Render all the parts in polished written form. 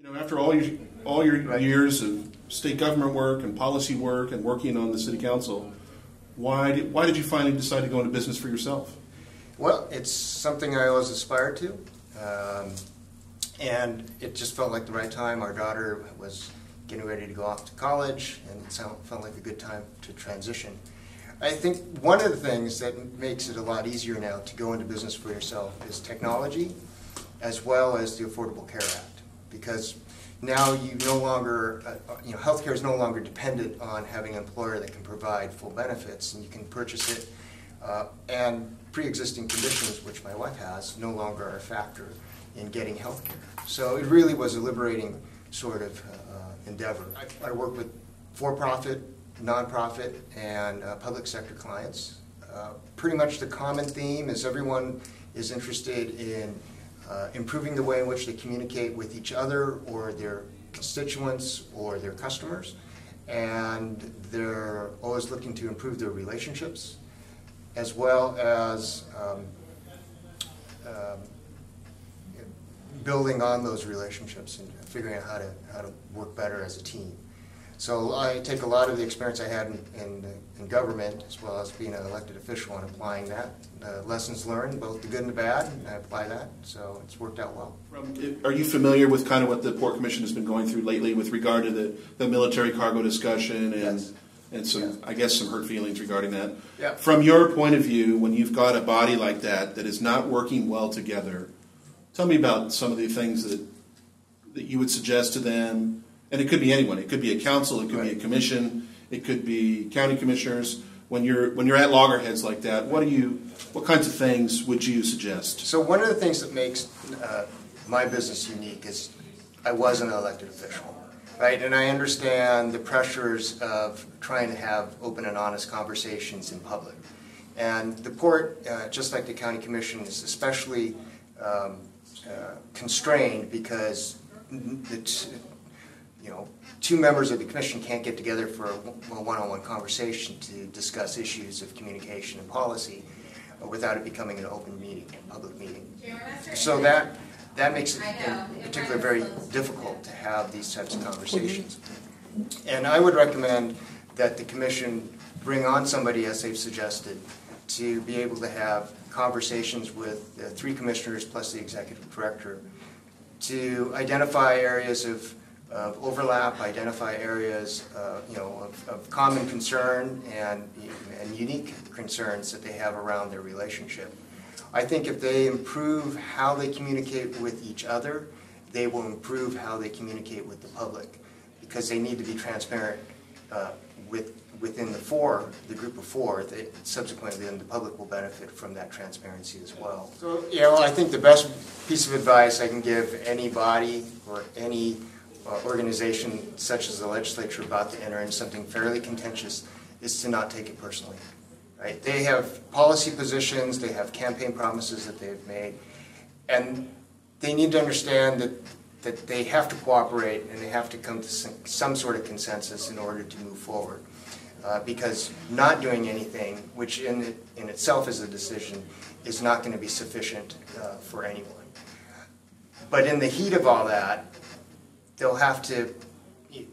After all your years of state government work and policy work and working on the city council, why did you finally decide to go into business for yourself? Well, it's something I always aspired to, and it just felt like the right time. Our daughter was getting ready to go off to college, and it felt like a good time to transition. I think one of the things that makes it a lot easier now to go into business for yourself is technology, as well as the Affordable Care Act. Because now you no longer, healthcare is no longer dependent on having an employer that can provide full benefits, and you can purchase it. And pre-existing conditions, which my wife has, no longer are a factor in getting healthcare. So it really was a liberating sort of endeavor. I work with for-profit, nonprofit, and public sector clients. Pretty much the common theme is everyone is interested in improving the way in which they communicate with each other or their constituents or their customers, and they're always looking to improve their relationships, as well as building on those relationships and figuring out how to work better as a team. So I take a lot of the experience I had in government, as well as being an elected official, and applying that. Lessons learned, both the good and the bad, and I apply that, so it's worked out well. Are you familiar with kind of what the Port Commission has been going through lately with regard to the military cargo discussion and, yes. and some, I guess, some hurt feelings regarding that? Yeah. From your point of view, when you've got a body like that is not working well together, tell me about some of the things that you would suggest to them. And it could be anyone. It could be a council. It could be a commission. It could be county commissioners. When you're at loggerheads like that, what kinds of things would you suggest? So one of the things that makes my business unique is I was an elected official, right? And I understand the pressures of trying to have open and honest conversations in public. And the port, just like the county commission, is especially constrained because two members of the commission can't get together for a one-on-one conversation to discuss issues of communication and policy without it becoming an open meeting, a public meeting. So that makes it in particular very difficult to have these types of conversations. And I would recommend that the commission bring on somebody, as they've suggested, to be able to have conversations with the three commissioners plus the executive director to identify areas of overlap, identify areas of common concern and unique concerns that they have around their relationship. I think if they improve how they communicate with each other, they will improve how they communicate with the public, because they need to be transparent within the group of four. Subsequently, then the public will benefit from that transparency as well. So, I think the best piece of advice I can give any body or any organization such as the legislature about to enter into something fairly contentious is to not take it personally. Right? They have policy positions, they have campaign promises that they've made, and they need to understand that they have to cooperate and they have to come to some sort of consensus in order to move forward. Because not doing anything, which in itself is a decision, is not going to be sufficient for anyone. But in the heat of all that, they'll have to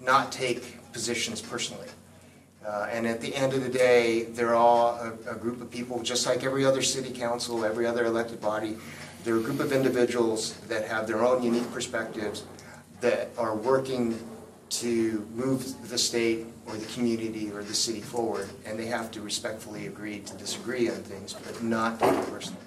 not take positions personally. And at the end of the day, they're all a group of people, just like every other city council, every other elected body. They're a group of individuals that have their own unique perspectives that are working to move the state or the community or the city forward. And they have to respectfully agree to disagree on things, but not take it personally.